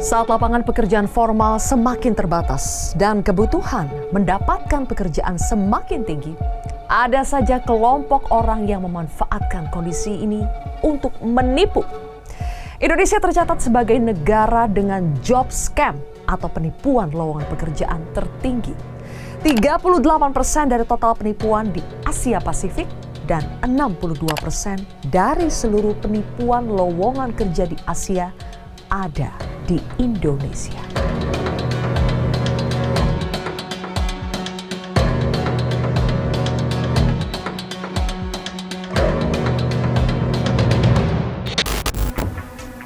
Saat lapangan pekerjaan formal semakin terbatas dan kebutuhan mendapatkan pekerjaan semakin tinggi, ada saja kelompok orang yang memanfaatkan kondisi ini untuk menipu. Indonesia tercatat sebagai negara dengan job scam atau penipuan lowongan pekerjaan tertinggi. 38% dari total penipuan di Asia Pasifik dan 62% dari seluruh penipuan lowongan kerja di Asia ada di Indonesia.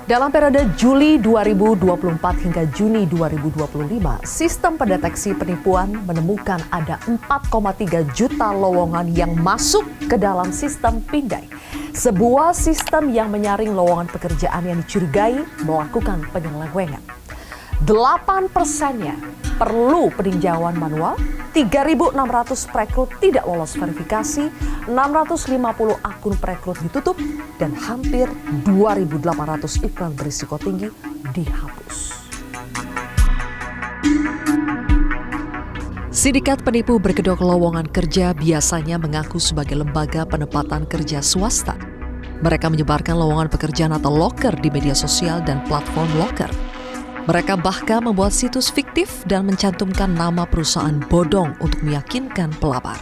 Dalam periode Juli 2024 hingga Juni 2025, sistem pendeteksi penipuan menemukan ada 4,3 juta lowongan yang masuk ke dalam sistem Pindai. Sebuah sistem yang menyaring lowongan pekerjaan yang dicurigai melakukan penyelewengan. 8%-nya perlu peninjauan manual, 3.600 perekrut tidak lolos verifikasi, 650 akun perekrut ditutup, dan hampir 2.800 iklan berisiko tinggi dihapus. Sindikat penipu berkedok lowongan kerja biasanya mengaku sebagai lembaga penempatan kerja swasta. Mereka menyebarkan lowongan pekerjaan atau loker di media sosial dan platform loker. Mereka bahkan membuat situs fiktif dan mencantumkan nama perusahaan bodong untuk meyakinkan pelamar.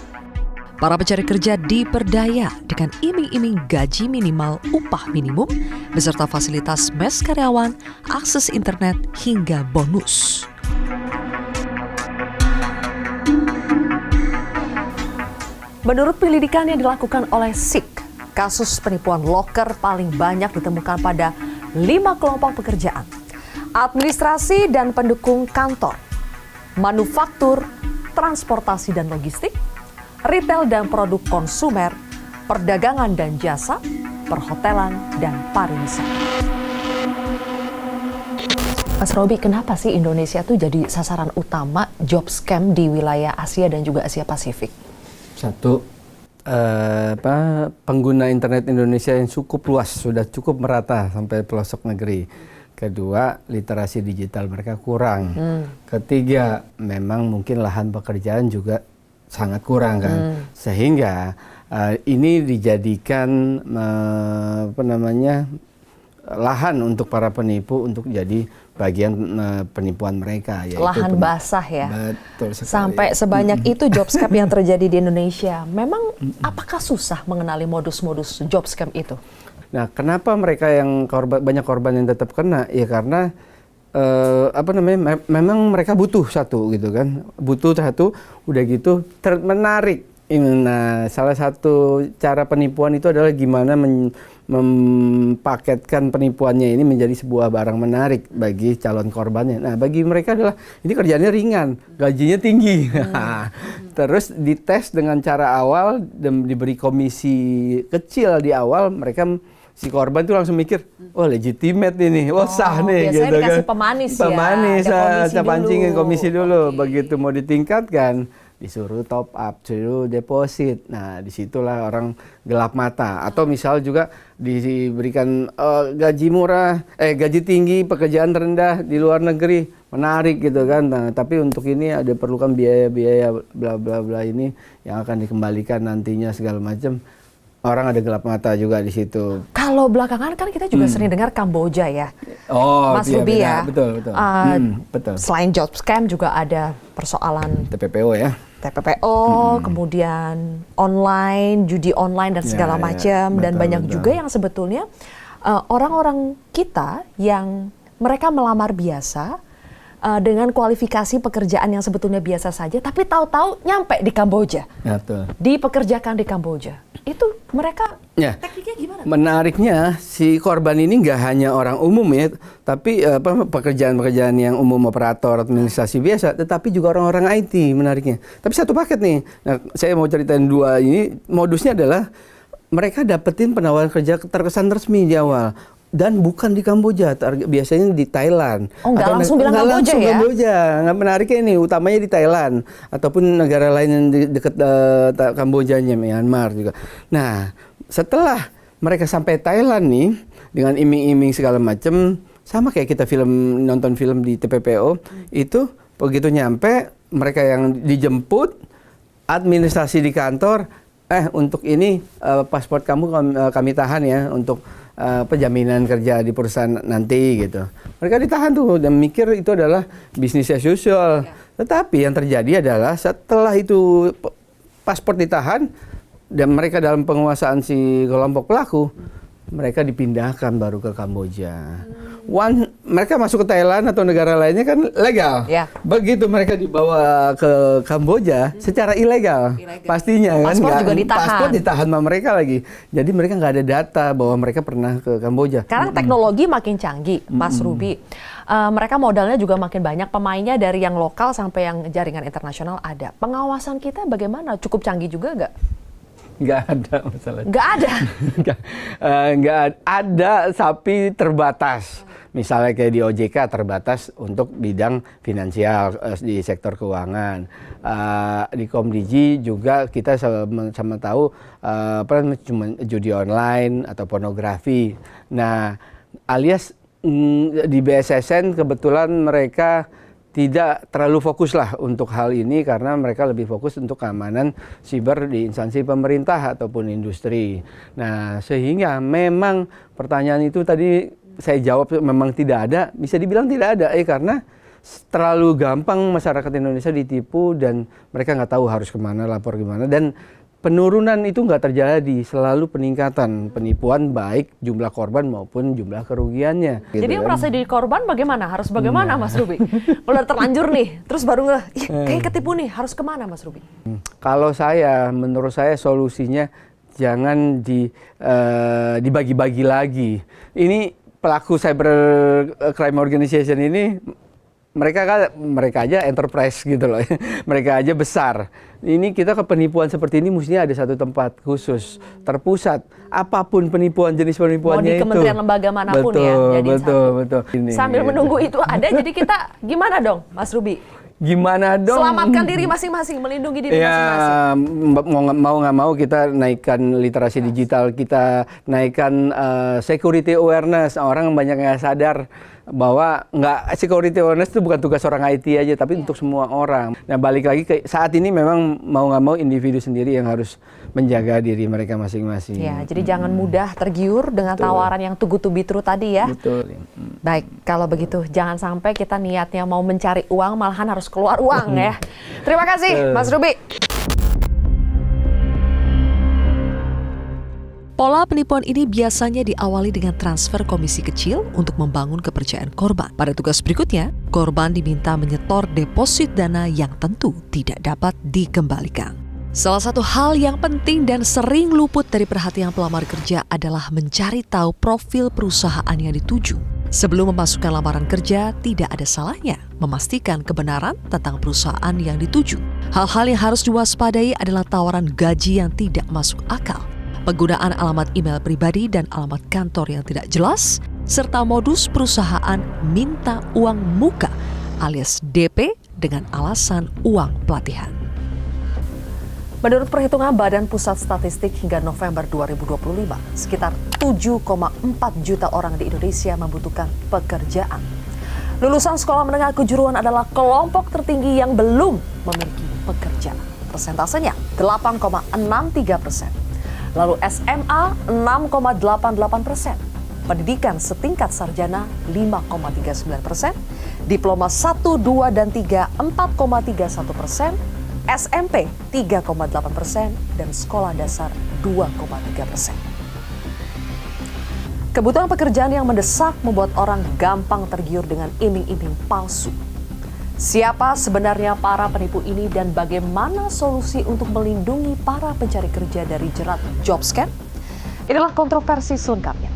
Para pencari kerja diperdaya dengan iming-iming gaji minimal upah minimum, beserta fasilitas mes karyawan, akses internet, hingga bonus. Menurut penyelidikan yang dilakukan oleh SIK, kasus penipuan loker paling banyak ditemukan pada 5 kelompok pekerjaan. Administrasi dan pendukung kantor, manufaktur, transportasi dan logistik, retail dan produk konsumer, perdagangan dan jasa, perhotelan dan pariwisata. Mas Robi, kenapa sih Indonesia tuh jadi sasaran utama job scam di wilayah Asia dan juga Asia Pasifik? Satu, pengguna internet Indonesia yang cukup luas, sudah cukup merata sampai pelosok negeri. Kedua, literasi digital mereka kurang. Ketiga, memang mungkin lahan pekerjaan juga sangat kurang kan. Sehingga ini dijadikan lahan untuk para penipu untuk jadi bagian penipuan mereka. Yaitu lahan basah ya. Betul sekali. Sampai sebanyak itu job scam yang terjadi di Indonesia. Memang apakah susah mengenali modus-modus job scam itu? Nah, kenapa mereka yang banyak korban yang tetap kena? Ya karena memang mereka butuh satu gitu kan. Butuh satu, udah gitu menarik. Nah, salah satu cara penipuan itu adalah gimana mempaketkan penipuannya ini menjadi sebuah barang menarik bagi calon korbannya. Nah, bagi mereka adalah ini kerjanya ringan, gajinya tinggi. Terus dites dengan cara awal dan diberi komisi kecil di awal, mereka si korban tuh langsung mikir, oh legitimate ini, sah nih. Biasanya gitu dikasih kan. pemanis ya. Pemanis, saya pancingin komisi dulu. Okay. Begitu mau ditingkatkan, disuruh top up, suruh deposit. Nah, disitulah orang gelap mata. Atau misal juga diberikan gaji murah, gaji tinggi, pekerjaan rendah di luar negeri, menarik gitu kan. Nah, tapi untuk ini ada perlukan biaya-biaya bla bla bla ini yang akan dikembalikan nantinya segala macam. Orang ada gelap mata juga di situ. Kalau belakangan kan kita juga sering dengar Kamboja ya, Mas iya, Ruby ya. Betul. Betul. Selain job scam juga ada persoalan TPPO ya. TPPO, kemudian online, judi online dan segala macam, dan banyak juga yang sebetulnya orang-orang kita yang mereka melamar biasa dengan kualifikasi pekerjaan yang sebetulnya biasa saja, tapi tahu-tahu nyampe di Kamboja, dipekerjakan di Kamboja. Itu mereka tekniknya gimana? Menariknya si korban ini nggak hanya orang umum ya, tapi pekerjaan-pekerjaan yang umum, operator, administrasi biasa, tetapi juga orang-orang IT menariknya. Tapi satu paket nih. Nah, saya mau ceritain dua ini. Modusnya adalah mereka dapetin penawaran kerja terkesan resmi di awal. Dan bukan di Kamboja, biasanya di Thailand. Oh, nggak langsung bilang Kamboja ya? Kamboja. Nggak menariknya ini, utamanya di Thailand. Ataupun negara lain yang di dekat Kambojanya, Myanmar juga. Nah, setelah mereka sampai Thailand nih, dengan iming-iming segala macam, sama kayak kita nonton film di TPPO, itu begitu nyampe mereka yang dijemput, administrasi di kantor, untuk ini paspor kamu kami tahan ya untuk penjaminan kerja di perusahaan nanti gitu. Mereka ditahan tuh dan mikir itu adalah bisnis as usual. Tetapi yang terjadi adalah setelah itu paspor ditahan dan mereka dalam penguasaan si kelompok pelaku, mereka dipindahkan baru ke Kamboja. Mereka masuk ke Thailand atau negara lainnya kan legal. Ya. Begitu mereka dibawa ke Kamboja secara ilegal. Pastinya kan. Paspor juga ditahan. Paspor ditahan sama mereka lagi. Jadi mereka nggak ada data bahwa mereka pernah ke Kamboja. Sekarang teknologi makin canggih, Mas Ruby. Mereka modalnya juga makin banyak, pemainnya dari yang lokal sampai yang jaringan internasional ada. Pengawasan kita bagaimana? Cukup canggih juga nggak? Nggak ada masalah. Nggak ada? Nggak ada, tapi terbatas. Misalnya kayak di OJK terbatas untuk bidang finansial di sektor keuangan. Di Komdigi juga kita sama tahu cuma judi online atau pornografi. Nah, alias di BSSN kebetulan mereka tidak terlalu fokus lah untuk hal ini karena mereka lebih fokus untuk keamanan siber di instansi pemerintah ataupun industri. Nah, sehingga memang pertanyaan itu tadi saya jawab memang tidak ada, bisa dibilang tidak ada karena terlalu gampang masyarakat Indonesia ditipu dan mereka nggak tahu harus kemana, lapor gimana, dan penurunan itu nggak terjadi, selalu peningkatan penipuan baik jumlah korban maupun jumlah kerugiannya. Jadi yang kan. merasa jadi korban bagaimana? Harus bagaimana Mas Ruby? Udah terlanjur nih, terus baru kayak ketipu nih, harus kemana Mas Ruby? Kalau menurut saya solusinya jangan dibagi-bagi lagi. Ini pelaku cyber crime organization ini mereka aja enterprise gitu loh. Mereka aja besar. Ini kita ke penipuan seperti ini mestinya ada satu tempat khusus, terpusat. Apapun penipuan, jenis penipuannya itu. Mau di kementerian lembaga manapun ya. Jadi betul. Sambil menunggu itu ada, jadi kita gimana dong Mas Ruby? Gimana dong? Selamatkan diri masing-masing, melindungi diri masing-masing. Mau nggak mau kita naikkan literasi digital, kita naikkan security awareness. Orang banyak nggak sadar bahwa security awareness itu bukan tugas orang IT aja, tapi untuk semua orang. Nah, balik lagi ke saat ini memang mau nggak mau individu sendiri yang harus menjaga diri mereka masing-masing. Ya, jadi jangan mudah tergiur dengan tawaran yang too good to be true tadi ya. Betul. Baik, kalau begitu jangan sampai kita niatnya mau mencari uang malahan harus keluar uang ya. Terima kasih Mas Ruby. Pola penipuan ini biasanya diawali dengan transfer komisi kecil untuk membangun kepercayaan korban. Pada tugas berikutnya, korban diminta menyetor deposit dana yang tentu tidak dapat dikembalikan. Salah satu hal yang penting dan sering luput dari perhatian pelamar kerja adalah mencari tahu profil perusahaan yang dituju. Sebelum memasukkan lamaran kerja, tidak ada salahnya memastikan kebenaran tentang perusahaan yang dituju. Hal-hal yang harus diwaspadai adalah tawaran gaji yang tidak masuk akal, penggunaan alamat email pribadi dan alamat kantor yang tidak jelas, serta modus perusahaan minta uang muka alias DP dengan alasan uang pelatihan. Menurut perhitungan Badan Pusat Statistik hingga November 2025, sekitar 7,4 juta orang di Indonesia membutuhkan pekerjaan. Lulusan sekolah menengah kejuruan adalah kelompok tertinggi yang belum memiliki pekerjaan. Persentasenya 8,63%. Lalu SMA 6,88%, pendidikan setingkat sarjana 5,39%, diploma 1, 2, dan 3 4,31%, SMP 3,8%, dan sekolah dasar 2,3%. Kebutuhan pekerjaan yang mendesak membuat orang gampang tergiur dengan iming-iming palsu. Siapa sebenarnya para penipu ini dan bagaimana solusi untuk melindungi para pencari kerja dari jerat job scam? Inilah kontroversi selengkapnya.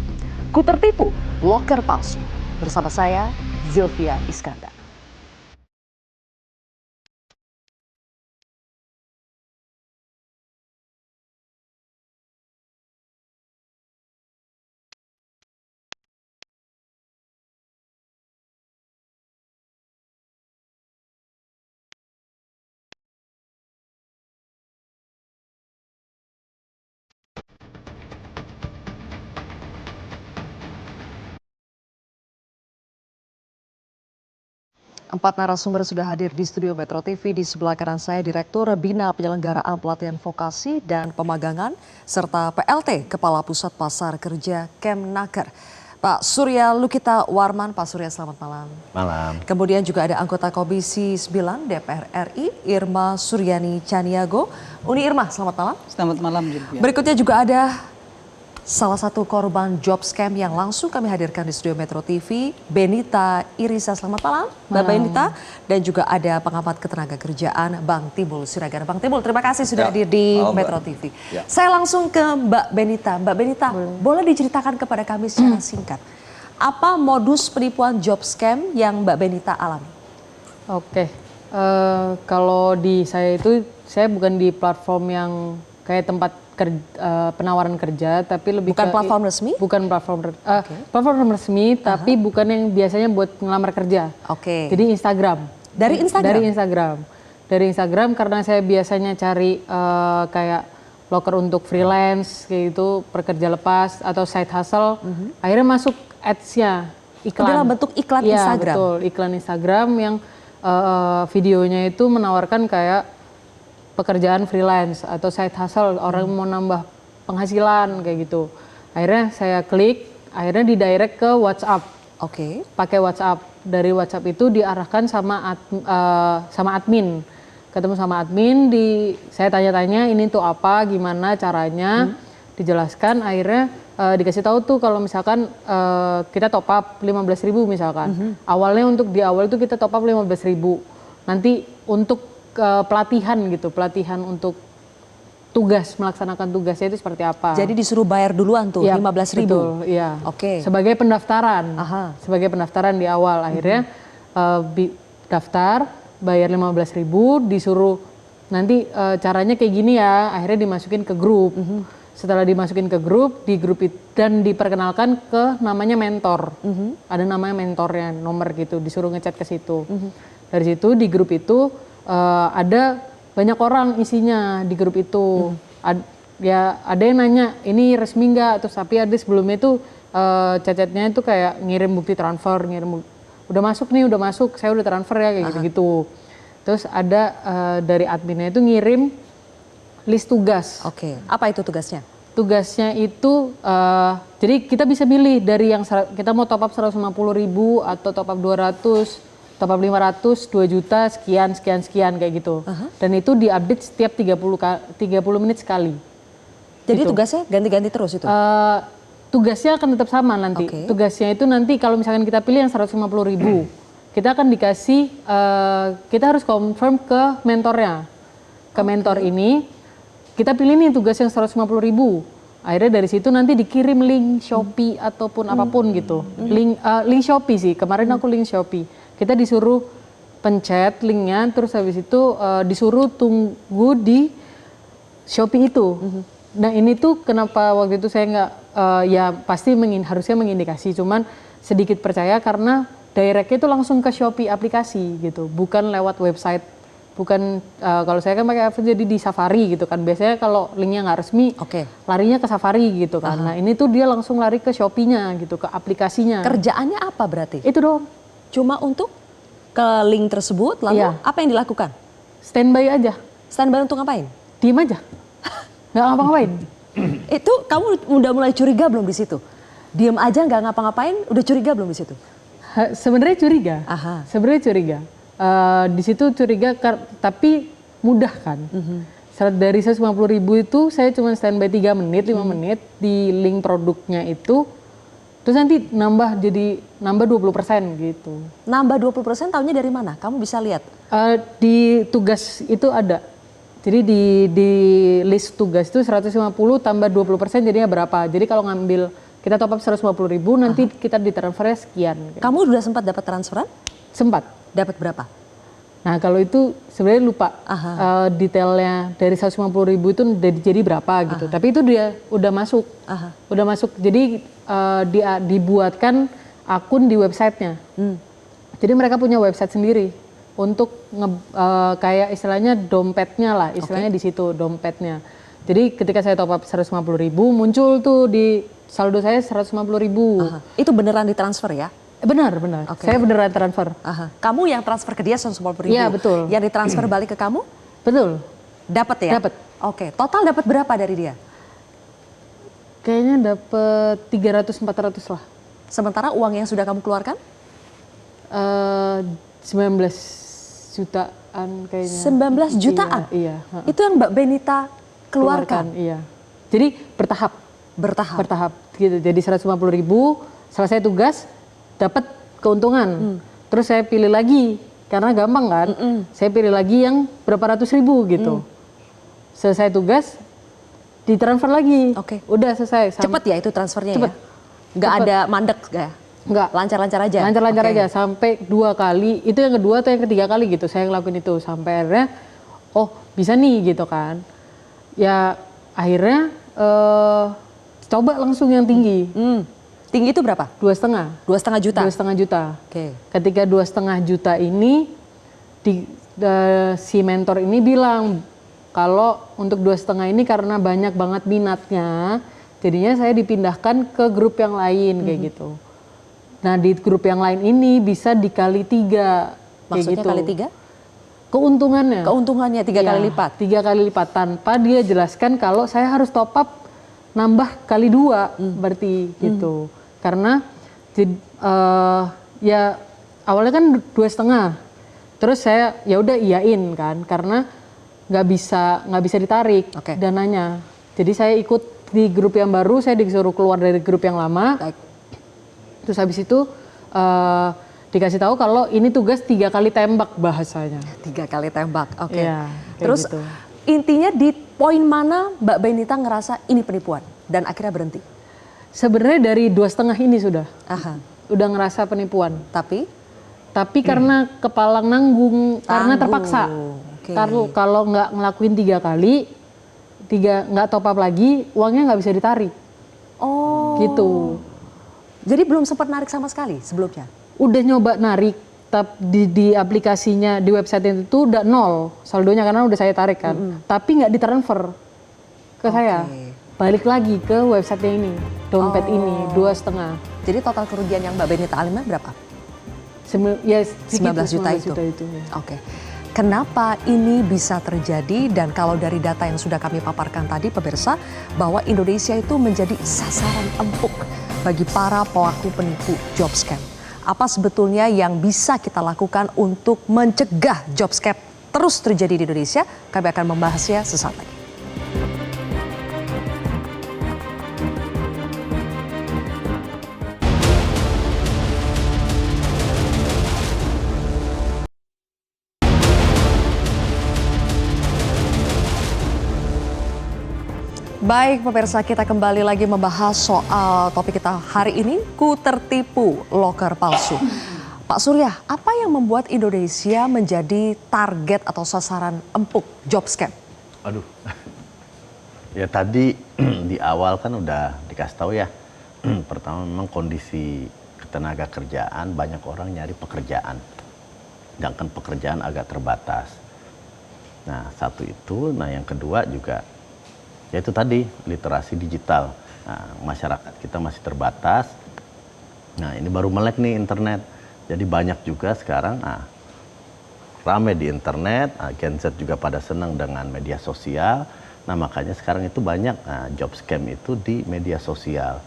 Ku tertipu, blogger palsu. Bersama saya, Zilvia Iskandar. 4 narasumber sudah hadir di studio Metro TV. Di sebelah kanan saya Direktur Bina Penyelenggaraan Pelatihan Vokasi dan Pemagangan serta PLT Kepala Pusat Pasar Kerja Kemnaker, Pak Surya Lukita Warman. Pak Surya, selamat malam. Malam. Kemudian juga ada anggota Komisi 9 DPR RI Irma Suryani Caniago. Uni Irma, selamat malam. Selamat malam juga. Berikutnya juga ada salah satu korban job scam yang langsung kami hadirkan di studio Metro TV, Benita Irisa. Selamat malam, Mbak Benita. Dan juga ada pengamat ketenaga kerjaan Bang Timbul Siregar. Bang Timbul, terima kasih sudah hadir di Metro TV. Saya langsung ke Mbak Benita. Mbak Benita, boleh diceritakan kepada kami secara singkat, apa modus penipuan job scam yang Mbak Benita alami? Oke, kalau di saya itu, saya bukan di platform yang kayak tempat penawaran kerja, tapi lebih bukan platform resmi? Bukan platform resmi, tapi bukan yang biasanya buat ngelamar kerja. Oke. Jadi Instagram. Dari Instagram? Dari Instagram karena saya biasanya cari kayak loker untuk freelance, kayak gitu, pekerja lepas atau side hustle. Akhirnya masuk ads-nya, iklan. Dalam bentuk iklan ya, Instagram? Betul, iklan Instagram yang videonya itu menawarkan kayak pekerjaan freelance atau side hustle, orang mau nambah penghasilan kayak gitu. Akhirnya saya klik, akhirnya didirect ke WhatsApp. Oke. Pakai WhatsApp. Dari WhatsApp itu diarahkan sama admin. Ketemu sama admin, saya tanya-tanya ini tuh apa, gimana caranya, dijelaskan. Akhirnya dikasih tahu tuh kalau misalkan kita top up 15.000 misalkan. Awalnya di awal itu kita top up 15.000. Nanti untuk pelatihan gitu, pelatihan untuk tugas, melaksanakan tugasnya itu seperti apa. Jadi disuruh bayar duluan tuh, ya, 15.000? Betul, iya. Oke. Sebagai pendaftaran, sebagai pendaftaran di awal. Akhirnya daftar, bayar 15.000, disuruh nanti caranya kayak gini ya, akhirnya dimasukin ke grup. Setelah dimasukin ke grup, di grup itu, dan diperkenalkan ke namanya mentor. Ada namanya mentornya, nomor gitu, disuruh ngechat ke situ. Dari situ di grup itu ada banyak orang isinya di grup itu. Ada yang nanya ini resmi nggak, terus tapi ada sebelumnya itu chatnya itu kayak ngirim bukti transfer, udah masuk nih, udah masuk, saya udah transfer ya kayak gitu-gitu. Terus ada dari adminnya itu ngirim list tugas. Oke. Apa itu tugasnya? Tugasnya itu jadi kita bisa milih dari yang kita mau top up 150.000 atau top up 200, top up 500, 2 juta, sekian kayak gitu. Dan itu diupdate setiap 30 menit sekali. Jadi gitu. Tugasnya ganti-ganti terus itu? Tugasnya akan tetap sama nanti. Tugasnya itu nanti kalau misalkan kita pilih yang 150.000, kita akan dikasih, kita harus confirm ke mentornya. Ke mentor ini, kita pilih nih tugas yang 150.000. Akhirnya dari situ nanti dikirim link Shopee ataupun apapun gitu. Link Shopee sih, kemarin aku link Shopee. Kita disuruh pencet linknya, terus habis itu disuruh tunggu di Shopee itu. Nah ini tuh kenapa waktu itu saya nggak, ya pasti harusnya mengindikasi, cuman sedikit percaya karena directnya itu langsung ke Shopee aplikasi gitu, bukan lewat website. Bukan, kalau saya kan pakai aplikasi jadi di Safari gitu kan, biasanya kalau linknya nggak resmi, larinya ke Safari gitu kan. Nah ini tuh dia langsung lari ke Shopee-nya gitu, ke aplikasinya. Kerjaannya apa berarti? Itu dong. Cuma untuk ke link tersebut, lalu apa yang dilakukan? Standby aja. Standby untuk ngapain? Diem aja. Nggak ngapa-ngapain. Itu kamu udah mulai curiga belum di situ? Diem aja nggak ngapa-ngapain, udah curiga belum di situ? Sebenarnya curiga. Sebenarnya curiga. Di situ curiga, tapi mudah kan. Dari 150.000 itu saya cuma standby 3 menit, 5 menit di link produknya itu. Terus nanti nambah 20% gitu. Nambah 20% tahunya dari mana? Kamu bisa lihat? Di tugas itu ada. Jadi di list tugas itu 150 tambah 20% jadinya berapa. Jadi kalau ngambil, kita top up 150.000, nanti kita ditransfernya sekian. Kamu udah sempat dapat transferan? Sempat. Dapat berapa? Nah kalau itu sebenarnya lupa detailnya dari 150.000 itu jadi berapa gitu. Tapi itu dia udah masuk, udah masuk. Jadi dibuatkan akun di websitenya. Jadi mereka punya website sendiri untuk kayak istilahnya dompetnya lah, istilahnya di situ dompetnya. Jadi ketika saya top up 150.000 muncul tuh di saldo saya 150.000. Itu beneran ditransfer ya? Benar. Oke. Saya beneran transfer. Aha. Kamu yang transfer ke dia 150.000. Iya, betul. Yang ditransfer balik ke kamu? Betul. Dapat ya? Dapat. Oke, total dapat berapa dari dia? Kayaknya dapat 300-400 lah. Sementara uang yang sudah kamu keluarkan? 19 jutaan kayaknya. 19 jutaan? Iya. Itu yang Mbak Benita keluarkan? Iya. Jadi bertahap Bertahap? gitu. Jadi 150.000, selesai tugas dapat keuntungan. Terus saya pilih lagi karena gampang kan. Saya pilih lagi yang berapa ratus ribu gitu. Selesai tugas ditransfer lagi. Oke. Udah selesai. Cepet ya itu transfernya Cepet. ya? Nggak Cepet. ada mandek ya? Enggak. Lancar-lancar aja? Lancar-lancar Oke. aja sampai 2 kali. Itu yang kedua atau yang ketiga kali gitu. Saya ngelakuin itu sampai akhirnya oh bisa nih gitu kan. Ya akhirnya coba langsung yang tinggi. Tinggi itu berapa? 2,5. 2,5 juta? 2,5 juta. Oke. Ketika 2,5 juta ini si mentor ini bilang kalau untuk 2,5 ini karena banyak banget minatnya, jadinya saya dipindahkan ke grup yang lain kayak gitu. Nah di grup yang lain ini bisa dikali 3. Maksudnya gitu. kali 3? Keuntungannya. Keuntungannya 3 kali lipat? 3 kali lipat tanpa dia jelaskan kalau saya harus top up nambah kali 2 berarti gitu. Karena ya awalnya kan 2,5. Terus saya ya udah iyain kan karena nggak bisa ditarik Oke. dananya. Jadi saya ikut di grup yang baru, saya disuruh keluar dari grup yang lama. Baik. Terus habis itu dikasih tahu kalau ini tugas 3 kali tembak bahasanya. 3 kali tembak, oke. Iya, kayak Terus gitu. intinya di poin mana Mbak Benita ngerasa ini penipuan dan akhirnya berhenti? Sebenarnya dari 2,5 ini sudah udah ngerasa penipuan. Tapi karena kepala nanggung, karena terpaksa. Oke. Kalau nggak ngelakuin 3 kali, nggak top up lagi, uangnya nggak bisa ditarik. Oh. Gitu. Jadi belum sempat narik sama sekali sebelumnya? Udah nyoba narik, tapi di aplikasinya, di website itu udah 0 saldonya karena udah saya tarik kan. Tapi nggak ditransfer ke saya. Balik lagi ke website ini, dompet ini 2,5. Jadi total kerugian yang Mbak Benita alami berapa? Ya, 19 juta itu. Ya. Oke. Kenapa ini bisa terjadi dan kalau dari data yang sudah kami paparkan tadi pemirsa bahwa Indonesia itu menjadi sasaran empuk bagi para pelaku penipu job scam. Apa sebetulnya yang bisa kita lakukan untuk mencegah job scam terus terjadi di Indonesia? Kami akan membahasnya sesaat lagi. Baik pemirsa, kita kembali lagi membahas soal topik kita hari ini, ku tertipu loker palsu. Pak Surya, apa yang membuat Indonesia menjadi target atau sasaran empuk job scam? Aduh, ya tadi di awal kan udah dikasih tahu ya. Pertama memang kondisi ketenaga kerjaan, banyak orang nyari pekerjaan. Sedangkan pekerjaan agak terbatas. Nah satu itu, nah yang kedua juga yaitu tadi literasi digital. Nah, masyarakat kita masih terbatas. Nah ini baru melek nih internet. Jadi banyak juga sekarang rame di internet. Gen Z juga pada senang dengan media sosial. Nah makanya sekarang itu banyak job scam itu di media sosial.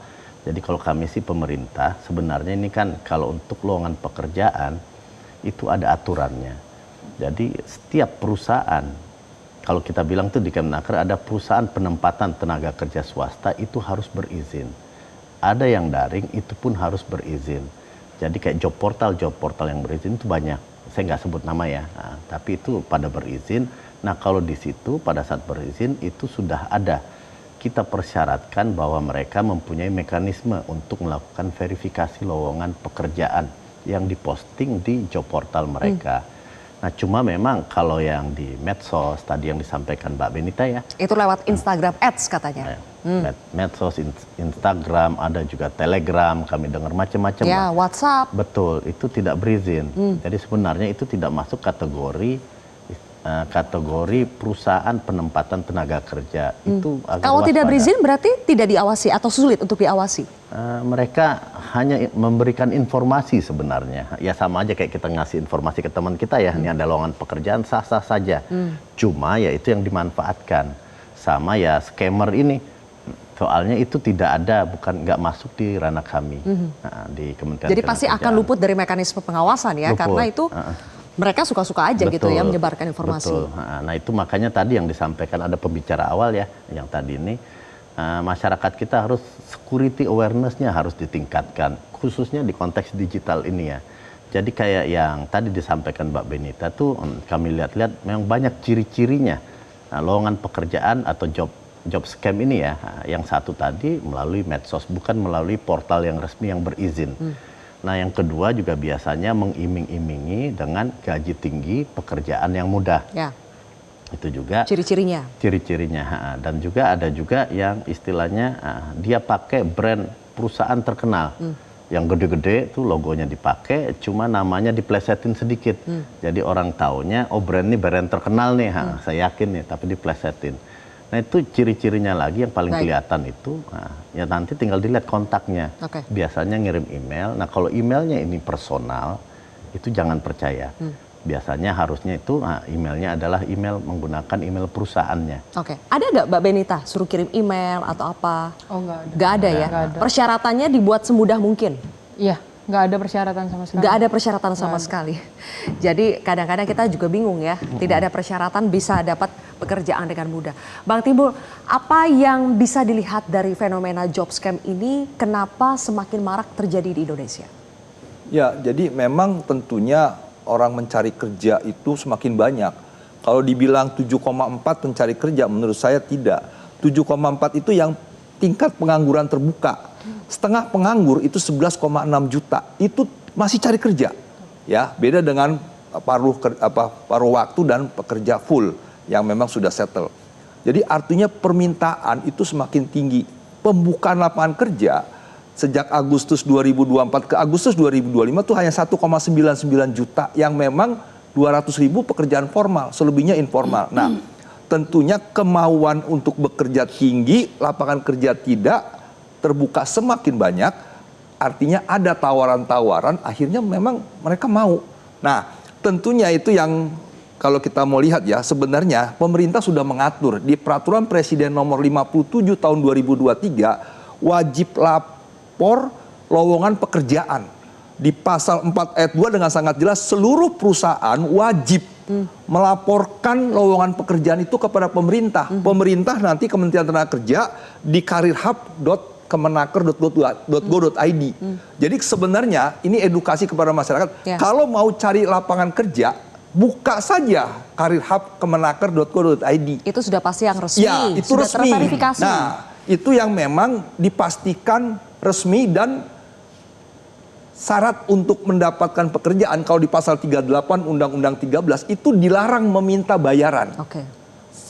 Jadi kalau kami sih pemerintah sebenarnya ini kan kalau untuk lowongan pekerjaan itu ada aturannya. Jadi setiap perusahaan, kalau kita bilang tuh di Kemenaker ada perusahaan penempatan tenaga kerja swasta itu harus berizin. Ada yang daring itu pun harus berizin. Jadi kayak job portal yang berizin itu banyak. Saya nggak sebut nama ya, tapi itu pada berizin. Nah kalau di situ pada saat berizin itu sudah ada. Kita persyaratkan bahwa mereka mempunyai mekanisme untuk melakukan verifikasi lowongan pekerjaan yang diposting di job portal mereka. Nah cuma memang kalau yang di medsos tadi yang disampaikan Mbak Benita ya. Itu lewat Instagram Ads katanya. Medsos, Instagram, ada juga Telegram, kami dengar macam-macam. Ya, WhatsApp. Betul, itu tidak berizin. Jadi sebenarnya itu tidak masuk kategori perusahaan penempatan tenaga kerja. Itu agak Kalau tidak waspada. berizin berarti tidak diawasi atau sulit untuk diawasi? Mereka hanya memberikan informasi sebenarnya. Ya sama aja kayak kita ngasih informasi ke teman kita ya, ini ada lowongan pekerjaan, sah-sah saja. Cuma ya itu yang dimanfaatkan. Sama ya scammer ini, soalnya itu tidak ada, nggak masuk di ranah kami, di Kementerian Jadi pasti akan luput dari mekanisme pengawasan ya, Luput. karena itu mereka suka-suka aja gitu ya menyebarkan informasi. Betul. Nah itu makanya tadi yang disampaikan ada pembicara awal ya, yang tadi ini masyarakat kita harus security awareness-nya harus ditingkatkan, khususnya di konteks digital ini ya. Jadi kayak yang tadi disampaikan Mbak Benita tuh kami lihat-lihat memang banyak ciri-cirinya. Nah, lowongan pekerjaan atau job scam ini ya, yang satu tadi melalui medsos, bukan melalui portal yang resmi yang berizin. Nah yang kedua juga biasanya mengiming-imingi dengan gaji tinggi, pekerjaan yang mudah. Ya. Itu juga Ciri-cirinya. ciri-cirinya. Dan juga ada juga yang istilahnya dia pakai brand perusahaan terkenal. Yang gede-gede tuh logonya dipakai, cuma namanya diplesetin sedikit. Jadi orang taunya, oh brand ini brand terkenal nih, saya yakin nih, tapi diplesetin. Nah itu ciri-cirinya lagi yang paling kelihatan itu, ya nanti tinggal dilihat kontaknya. Biasanya ngirim email, nah kalau emailnya ini personal, itu jangan percaya. Biasanya harusnya itu emailnya adalah email menggunakan email perusahaannya. Ada nggak Mbak Benita suruh kirim email atau apa? Oh nggak ada. Nggak ada ya? Nggak ada. Persyaratannya dibuat semudah mungkin? Iya, nggak ada persyaratan sama sekali. Nggak ada persyaratan sama sekali. Jadi kadang-kadang kita juga bingung ya, tidak ada persyaratan bisa dapat pekerjaan dengan mudah. Bang Timbul, apa yang bisa dilihat dari fenomena job scam ini, kenapa semakin marak terjadi di Indonesia? Ya, jadi memang tentunya orang mencari kerja itu semakin banyak. Kalau dibilang 7,4 pencari kerja, menurut saya tidak. 7,4 itu yang tingkat pengangguran terbuka. Setengah penganggur itu 11,6 juta. Itu masih cari kerja. Ya, beda dengan paruh waktu dan pekerja full yang memang sudah settle. Jadi artinya permintaan itu semakin tinggi. Pembukaan lapangan kerja sejak Agustus 2024 ke Agustus 2025 itu hanya 1,99 juta yang memang 200.000 pekerjaan formal, selebihnya informal. Nah, tentunya kemauan untuk bekerja tinggi, lapangan kerja tidak, terbuka semakin banyak, artinya ada tawaran-tawaran, akhirnya memang mereka mau. Nah, tentunya itu yang kalau kita mau lihat ya, sebenarnya pemerintah sudah mengatur di Peraturan Presiden Nomor 57 Tahun 2023 wajib lapor lowongan pekerjaan. Di pasal 4 ayat 2 dengan sangat jelas seluruh perusahaan wajib melaporkan lowongan pekerjaan itu kepada pemerintah. Pemerintah nanti Kementerian Tenaga Kerja di karirhub.kemenaker.go.id. Jadi sebenarnya ini edukasi kepada masyarakat. Ya. Kalau mau cari lapangan kerja, buka saja karirhub.kemenaker.go.id. Itu sudah pasti yang resmi, Ya, itu sudah resmi. terverifikasi. Nah, itu yang memang dipastikan resmi dan syarat untuk mendapatkan pekerjaan kalau di pasal 38 Undang-Undang 13 itu dilarang meminta bayaran.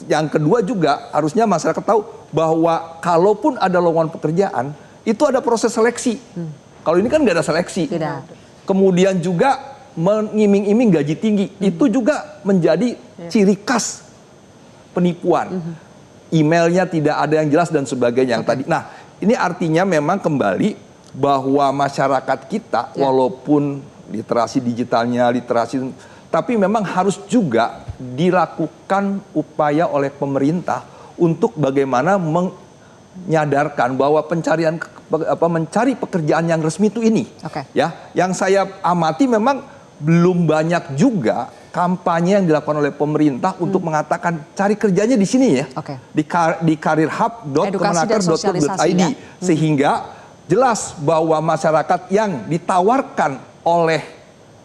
Yang kedua juga harusnya masyarakat tahu bahwa kalaupun ada lowongan pekerjaan itu ada proses seleksi. Kalau ini kan nggak ada seleksi. Tidak. Kemudian juga mengiming-iming gaji tinggi itu juga menjadi ciri khas penipuan. Emailnya tidak ada yang jelas dan sebagainya yang tadi. Nah, ini artinya memang kembali bahwa masyarakat kita walaupun literasi digitalnya, tapi memang harus juga dilakukan upaya oleh pemerintah untuk bagaimana menyadarkan bahwa mencari pekerjaan yang resmi itu ini. Ya, yang saya amati memang belum banyak juga kampanye yang dilakukan oleh pemerintah untuk mengatakan cari kerjanya di sini ya. Di karirhub.kemenaker.go.id sehingga jelas bahwa masyarakat yang ditawarkan oleh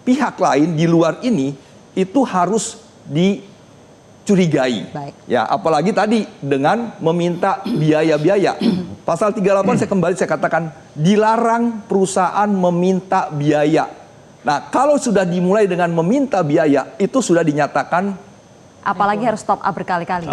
pihak lain di luar ini itu harus dicurigai. Ya, apalagi tadi dengan meminta biaya-biaya. Pasal 38 saya katakan dilarang perusahaan meminta biaya. Nah, kalau sudah dimulai dengan meminta biaya itu sudah dinyatakan apalagi harus top up berkali-kali.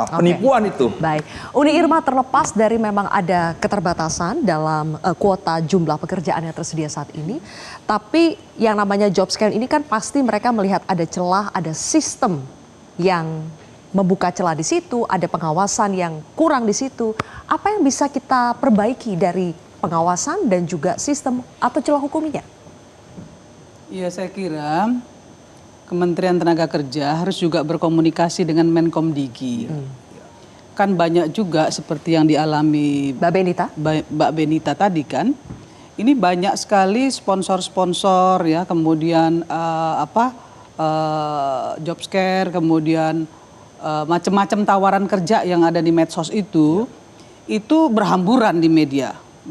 Penipuan itu. Baik. Uni Irma, terlepas dari memang ada keterbatasan dalam kuota jumlah pekerjaan yang tersedia saat ini, tapi yang namanya job scam ini kan pasti mereka melihat ada celah, ada sistem yang membuka celah di situ, ada pengawasan yang kurang di situ. Apa yang bisa kita perbaiki dari pengawasan dan juga sistem atau celah hukumnya? Ya, saya kira Kementerian Tenaga Kerja harus juga berkomunikasi dengan Menkomdigi. Kan banyak juga seperti yang dialami Mbak Benita? Mbak Benita tadi kan. Ini banyak sekali sponsor-sponsor ya, kemudian job scare, kemudian macam-macam tawaran kerja yang ada di medsos itu berhamburan di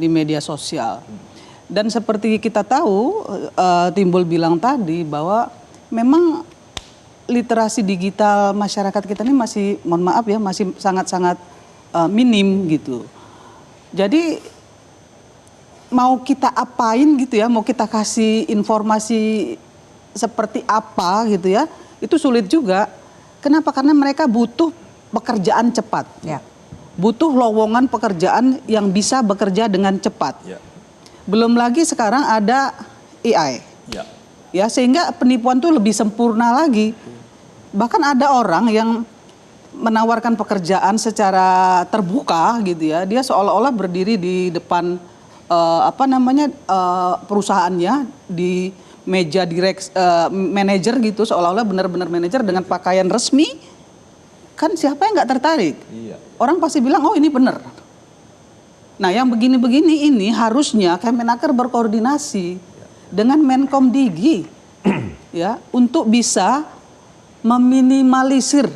media sosial. Dan seperti kita tahu, Timbul bilang tadi bahwa memang literasi digital masyarakat kita ini masih, mohon maaf ya, masih sangat-sangat minim gitu. Jadi mau kita apain gitu ya, mau kita kasih informasi seperti apa gitu ya, itu sulit juga. Kenapa? Karena mereka butuh pekerjaan cepat. Ya. Butuh lowongan pekerjaan yang bisa bekerja dengan cepat. Ya. Belum lagi sekarang ada AI. Ya. Ya, sehingga penipuan tuh lebih sempurna lagi. Bahkan ada orang yang menawarkan pekerjaan secara terbuka gitu ya. Dia seolah-olah berdiri di depan perusahaannya di meja manajer gitu, seolah-olah benar-benar manajer dengan pakaian resmi. Kan siapa yang nggak tertarik? Iya. Orang pasti bilang, oh ini benar. Nah, yang begini-begini ini harusnya Kemenaker berkoordinasi dengan Menkomdigi ya, untuk bisa meminimalisir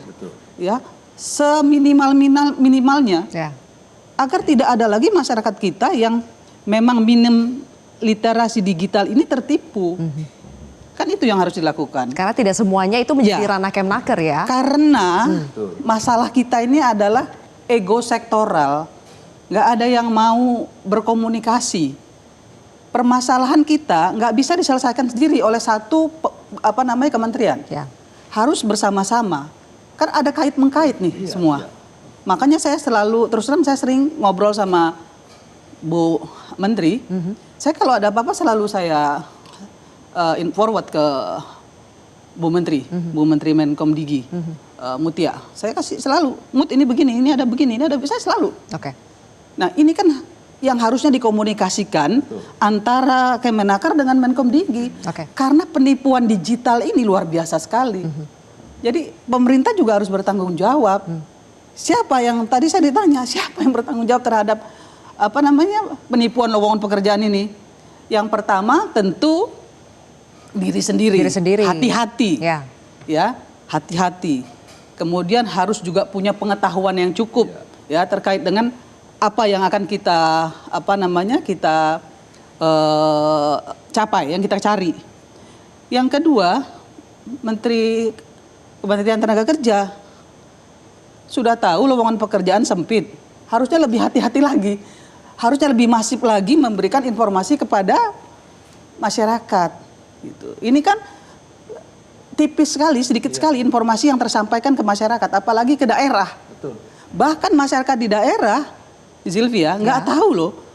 ya, seminimal-minimalnya Ya. agar tidak ada lagi masyarakat kita yang memang minim literasi digital ini tertipu. Kan itu yang harus dilakukan. Karena tidak semuanya itu menjadi Ya. ranah Kemenaker ya. Karena masalah kita ini adalah ego sektoral. Nggak ada yang mau berkomunikasi. Permasalahan kita nggak bisa diselesaikan sendiri oleh satu kementerian. Ya. Harus bersama-sama. Kan ada kait-mengkait nih semua. Makanya saya selalu, terus terang saya sering ngobrol sama Bu Menteri. Saya kalau ada apa-apa selalu saya forward ke Bu Menteri, Bu Menteri Menkomdigi, Mutia. Saya kasih selalu, Mut ini begini, ini ada begini, ini ada, saya selalu. Oke. Nah ini kan yang harusnya dikomunikasikan antara Kemenaker dengan Menkomdigi. Oke. Karena penipuan digital ini luar biasa sekali. Jadi pemerintah juga harus bertanggung jawab. Siapa yang tadi saya ditanya, siapa yang bertanggung jawab terhadap penipuan lowongan pekerjaan ini? Yang pertama tentu diri sendiri. Diri sendiri. Hati-hati. Ya. Ya, hati-hati. Kemudian harus juga punya pengetahuan yang cukup ya terkait dengan apa yang akan kita capai, yang kita cari. Yang kedua, Kementerian Tenaga Kerja sudah tahu lowongan pekerjaan sempit, harusnya lebih hati-hati lagi, harusnya lebih masif lagi memberikan informasi kepada masyarakat. Gitu. Ini kan tipis sekali, sedikit sekali informasi yang tersampaikan ke masyarakat, apalagi ke daerah. Betul. Bahkan masyarakat di daerah, Zilvia, nggak tahu loh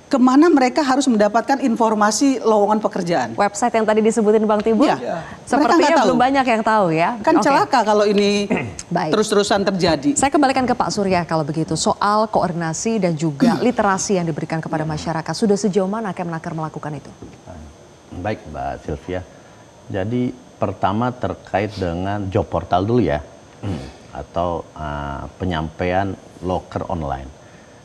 kemana mereka harus mendapatkan informasi lowongan pekerjaan. Website yang tadi disebutin Bang Timbul, Iya. Mereka sepertinya nggak tahu. belum banyak yang tahu ya. Kan Oke. celaka kalau ini Baik. terus-terusan terjadi. Saya kembalikan ke Pak Surya kalau begitu. Soal koordinasi dan juga literasi yang diberikan kepada masyarakat. Sudah sejauh mana Kemenaker melakukan itu? Baik Mbak Sylvia. Jadi pertama terkait dengan job portal dulu ya. Atau penyampaian loker online.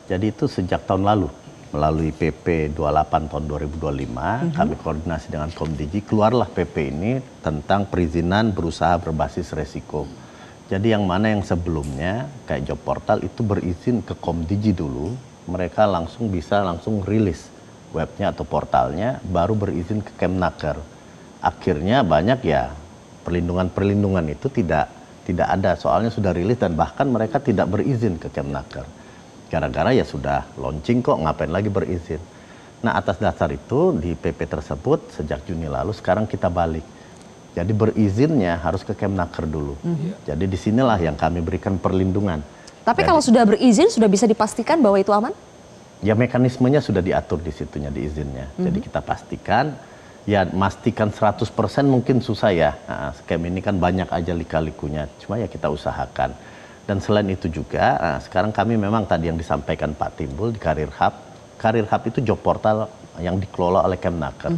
Jadi itu sejak tahun lalu melalui PP 28 tahun 2025 kami koordinasi dengan Komdigi, keluarlah PP ini tentang perizinan berusaha berbasis resiko. Jadi yang mana yang sebelumnya kayak job portal itu berizin ke Komdigi dulu, mereka bisa langsung rilis webnya atau portalnya, baru berizin ke Kemenaker. Akhirnya banyak ya perlindungan itu tidak ada, soalnya sudah rilis dan bahkan mereka tidak berizin ke Kemenaker. Gara-gara ya sudah launching kok, ngapain lagi berizin. Nah atas dasar itu di PP tersebut sejak Juni lalu sekarang kita balik. Jadi berizinnya harus ke Kemenaker dulu. Jadi disinilah yang kami berikan perlindungan. Tapi Jadi, kalau sudah berizin, sudah bisa dipastikan bahwa itu aman? ya mekanismenya sudah diatur di situnya di izinnya. Jadi kita pastikan, ya pastikan 100% mungkin susah ya. Nah, scam ini kan banyak aja lika-likunya, cuma ya kita usahakan. Dan selain itu juga, sekarang kami memang tadi yang disampaikan Pak Timbul di Karir Hub, Karir Hub itu job portal yang dikelola oleh Kemnaker.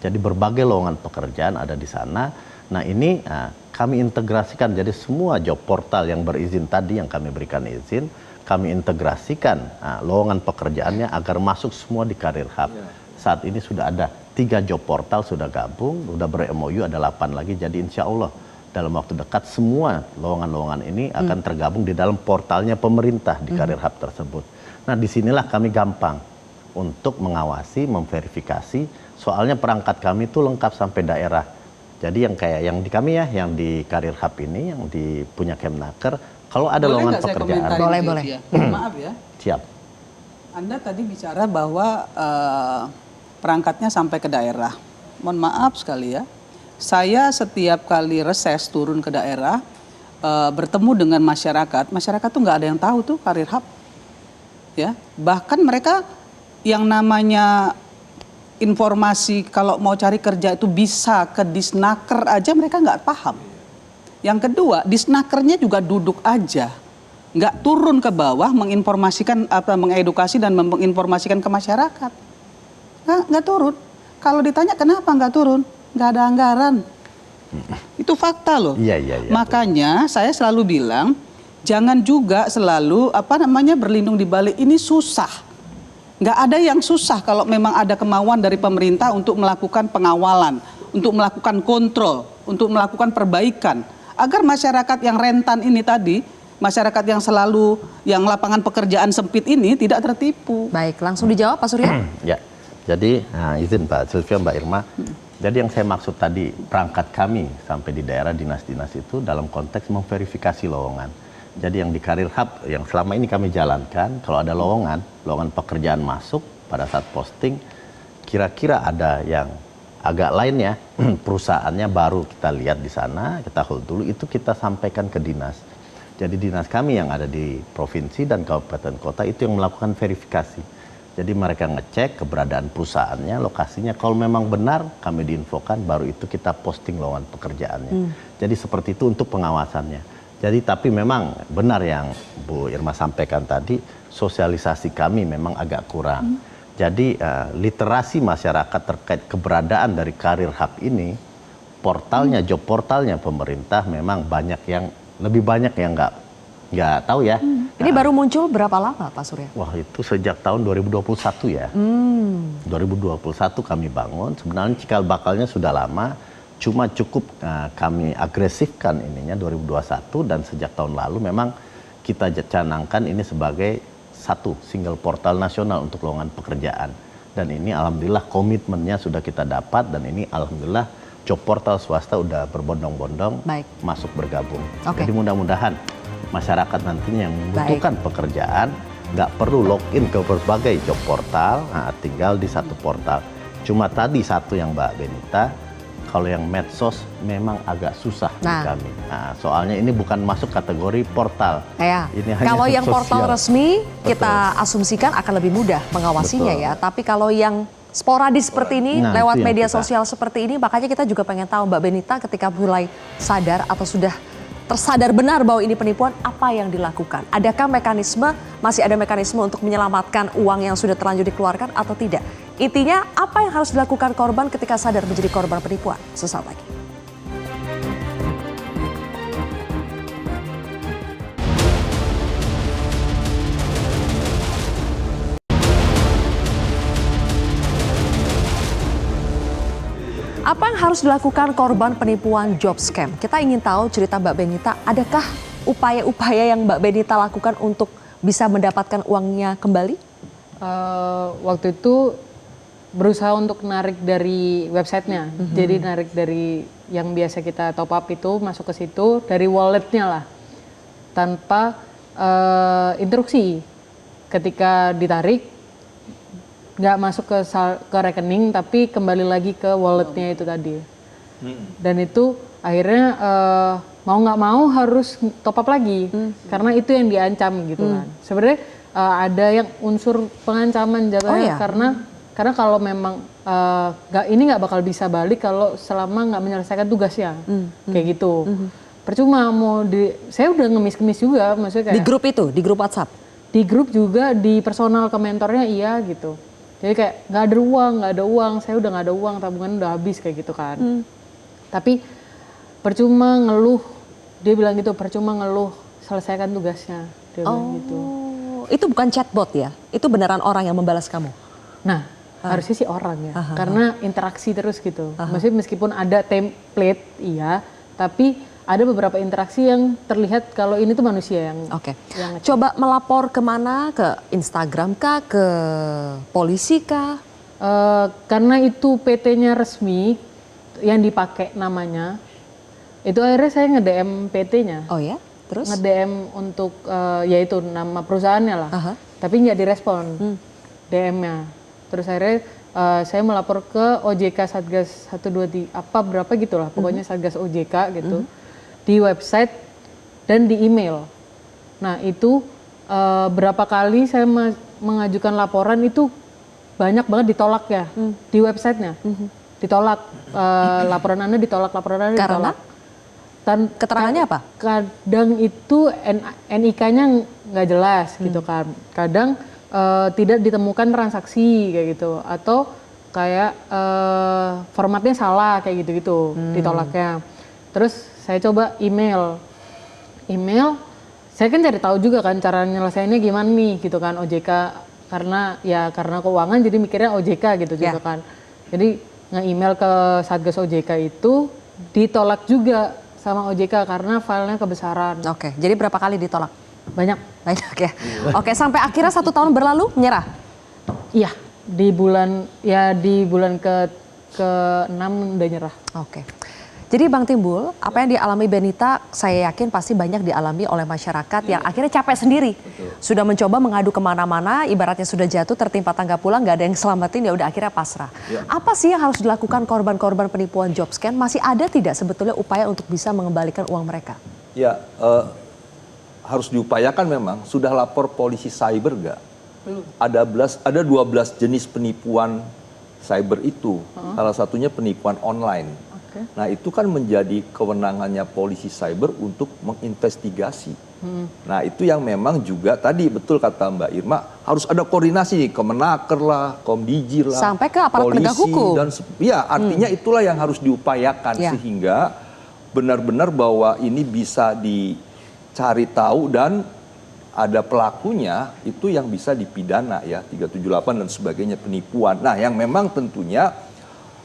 Jadi berbagai lowongan pekerjaan ada di sana. Nah ini kami integrasikan, jadi semua job portal yang berizin tadi yang kami berikan izin, kami integrasikan lowongan pekerjaannya agar masuk semua di Karir Hub. Saat ini sudah ada 3 job portal sudah gabung, sudah ber-MOU ada 8 lagi, jadi insya Allah dalam waktu dekat semua lowongan-lowongan ini akan tergabung di dalam portalnya pemerintah di Karir Hub tersebut. Nah disinilah kami gampang untuk mengawasi, memverifikasi, soalnya perangkat kami itu lengkap sampai daerah. Jadi yang kayak yang di kami ya, yang di Karir Hub ini, yang di punya Kemnaker, kalau ada lowongan pekerjaan. Boleh. Maaf ya. Siap. Anda tadi bicara bahwa perangkatnya sampai ke daerah. Mohon maaf sekali ya. Saya setiap kali reses turun ke daerah, bertemu dengan masyarakat tuh nggak ada yang tahu tuh Karir Hub. Ya, bahkan mereka yang namanya informasi kalau mau cari kerja itu bisa ke Disnaker aja mereka nggak paham. Yang kedua, Disnakernya juga duduk aja, nggak turun ke bawah menginformasikan mengedukasi dan menginformasikan ke masyarakat. Nggak turun. Kalau ditanya kenapa nggak turun, nggak ada anggaran. Itu fakta loh. Iya. Makanya saya selalu bilang jangan juga selalu berlindung di balik ini susah. Nggak ada yang susah kalau memang ada kemauan dari pemerintah untuk melakukan pengawalan, untuk melakukan kontrol, untuk melakukan perbaikan. Agar masyarakat yang rentan ini tadi, masyarakat yang selalu, yang lapangan pekerjaan sempit ini tidak tertipu. Baik, langsung dijawab Pak Surya. Ya, jadi izin Pak Sylvia, Mbak Irma. Jadi yang saya maksud tadi, perangkat kami sampai di daerah dinas-dinas itu dalam konteks memverifikasi lowongan. Jadi yang di Karir Hub yang selama ini kami jalankan, kalau ada lowongan pekerjaan masuk pada saat posting, kira-kira ada yang agak lain ya, perusahaannya baru kita lihat di sana, kita hold dulu, itu kita sampaikan ke dinas. Jadi dinas kami yang ada di provinsi dan kabupaten kota itu yang melakukan verifikasi. Jadi mereka ngecek keberadaan perusahaannya, lokasinya. Kalau memang benar, kami diinfokan, baru itu kita posting lowongan pekerjaannya. Jadi seperti itu untuk pengawasannya. Jadi tapi memang benar yang Bu Irma sampaikan tadi, sosialisasi kami memang agak kurang. Jadi literasi masyarakat terkait keberadaan dari Karir Hub ini, portalnya, job portalnya pemerintah memang lebih banyak yang nggak tahu ya. Ini baru muncul berapa lama Pak Surya? Wah itu sejak tahun 2021 ya. 2021 kami bangun, sebenarnya cikal bakalnya sudah lama, cuma cukup kami agresifkan ininya 2021 dan sejak tahun lalu memang kita canangkan ini sebagai satu single portal nasional untuk lowongan pekerjaan. Dan ini alhamdulillah komitmennya sudah kita dapat dan ini alhamdulillah job portal swasta udah berbondong-bondong masuk bergabung. Jadi mudah-mudahan masyarakat nantinya yang membutuhkan pekerjaan nggak perlu login ke berbagai job portal, tinggal di satu portal. Cuma tadi satu yang Mbak Benita, kalau yang medsos memang agak susah di kami. Soalnya ini bukan masuk kategori portal. Ini hanya kalau yang portal sosial. resmi kita asumsikan akan lebih mudah mengawasinya ya. Tapi kalau yang sporadis seperti ini lewat media sosial seperti ini, makanya kita juga pengen tahu Mbak Benita ketika mulai sadar atau sudah tersadar benar bahwa ini penipuan, apa yang dilakukan? Adakah masih ada mekanisme untuk menyelamatkan uang yang sudah terlanjur dikeluarkan atau tidak? Intinya, apa yang harus dilakukan korban ketika sadar menjadi korban penipuan? Sesaat lagi. Apa yang harus dilakukan korban penipuan job scam? Kita ingin tahu cerita Mbak Benita, adakah upaya-upaya yang Mbak Benita lakukan untuk bisa mendapatkan uangnya kembali? Waktu itu berusaha untuk narik dari websitenya, jadi narik dari yang biasa kita top up itu masuk ke situ dari walletnya lah, tanpa instruksi. Ketika ditarik nggak masuk ke rekening tapi kembali lagi ke walletnya itu tadi. Dan itu akhirnya mau nggak mau harus top up lagi karena itu yang diancam gitu kan. Sebenarnya ada yang unsur pengancaman jatuhnya karena kalau memang ini nggak bakal bisa balik kalau selama nggak menyelesaikan tugasnya kayak gitu. Percuma saya udah ngemis-ngemis juga maksudnya kayak di grup itu, di grup WhatsApp. Di grup juga, di personal ke mentornya iya gitu. Jadi kayak nggak ada uang, saya udah nggak ada uang, tabungan udah habis kayak gitu kan. Tapi percuma ngeluh, dia bilang gitu, percuma ngeluh, selesaikan tugasnya, dia bilang gitu. Itu bukan chatbot ya? Itu beneran orang yang membalas kamu? Nah, harusnya sih orang ya, karena interaksi terus gitu. Maksudnya meskipun ada template, iya, tapi ada beberapa interaksi yang terlihat kalau ini tuh manusia yang. Oke. yang Coba melapor kemana? Ke Instagram kah? Ke polisi kah? karena itu PT-nya resmi, yang dipakai namanya, itu akhirnya saya nge-DM PT-nya. Oh ya? Terus? Nge-DM untuk, yaitu nama perusahaannya lah. Tapi nggak direspon DM-nya. Terus akhirnya saya melapor ke OJK Satgas 123, berapa gitu lah. Pokoknya Satgas OJK gitu. Di website dan di email. Nah itu berapa kali saya mengajukan laporan itu banyak banget ditolak ya di websitenya. Ditolak, laporan Anda ditolak, laporan Anda ditolak. Keterangannya apa? Kadang itu NIK-nya nggak jelas gitu kan. Kadang tidak ditemukan transaksi kayak gitu. Atau kayak formatnya salah kayak gitu-gitu ditolaknya. Terus saya coba email, saya kan cari tahu juga kan cara nyelesainnya gimana nih gitu kan, OJK, karena keuangan jadi mikirnya OJK gitu juga kan. Jadi nge-email ke Satgas OJK itu ditolak juga sama OJK karena filenya kebesaran. Oke, jadi berapa kali ditolak? Banyak ya. Oke, sampai akhirnya 1 tahun berlalu nyerah? Iya, di bulan ke-6 udah nyerah. Oke. Jadi Bang Timbul, apa yang dialami Benita saya yakin pasti banyak dialami oleh masyarakat yang akhirnya capek sendiri. Sudah mencoba mengadu kemana-mana, ibaratnya sudah jatuh tertimpa tangga pulang, nggak ada yang selamatin, ya udah akhirnya pasrah. Apa sih yang harus dilakukan korban-korban penipuan job scan? Masih ada tidak sebetulnya upaya untuk bisa mengembalikan uang mereka? Ya, harus diupayakan memang. Sudah lapor polisi cyber nggak? Ada 12 jenis penipuan cyber itu. Salah satunya penipuan online. Nah itu kan menjadi kewenangannya polisi cyber untuk menginvestigasi. Nah itu yang memang juga tadi betul kata Mbak Irma, harus ada koordinasi nih, Kemenaker lah, Komdigi lah, sampai ke aparat penegak hukum. Dan ya artinya itulah yang harus diupayakan sehingga benar-benar bahwa ini bisa dicari tahu dan ada pelakunya itu yang bisa dipidana ya, 378 dan sebagainya, penipuan. Nah yang memang tentunya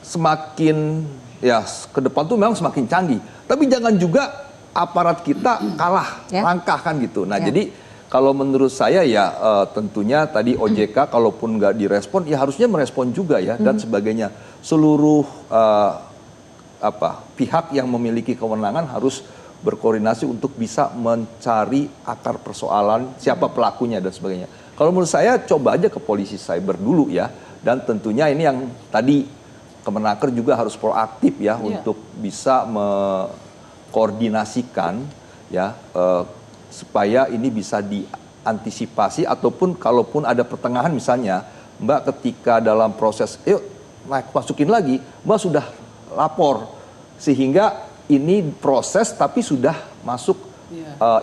semakin ya ke depan tuh memang semakin canggih. Tapi jangan juga aparat kita kalah langkah kan gitu. Nah jadi kalau menurut saya ya tentunya tadi OJK kalaupun nggak direspon ya harusnya merespon juga ya dan sebagainya. Seluruh pihak yang memiliki kewenangan harus berkoordinasi untuk bisa mencari akar persoalan siapa pelakunya dan sebagainya. Kalau menurut saya coba aja ke polisi cyber dulu ya. Dan tentunya ini yang tadi Kemenaker juga harus proaktif ya untuk bisa mengkoordinasikan ya supaya ini bisa diantisipasi ataupun kalaupun ada pertengahan misalnya Mbak ketika dalam proses masukin lagi Mbak sudah lapor sehingga ini proses tapi sudah masuk